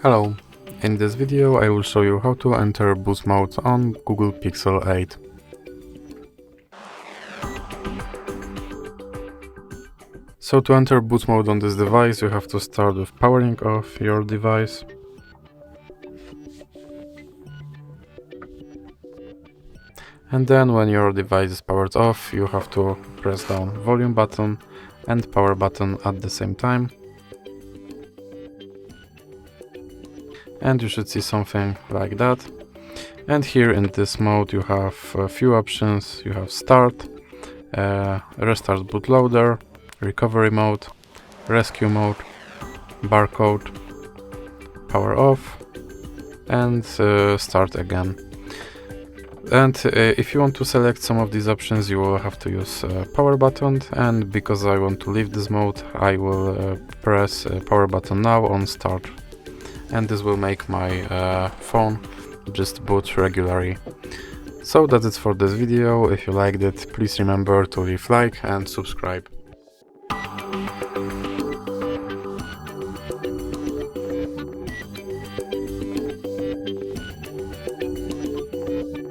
Hello, in this video I will show you how to enter boot mode on Google Pixel 8. So to enter boot mode on this device you have to start with powering off your device. And then when your device is powered off you have to press down volume button and power button at the same time. And you should see something like that. And here in this mode you have a few options. You have start, restart bootloader, recovery mode, rescue mode, barcode, power off, and start again. And if you want to select some of these options you will have to use power button, and because I want to leave this mode I will press power button now on start, and this will make my phone just boot regularly. So that's it for this video. If you liked it, please remember to leave like and subscribe.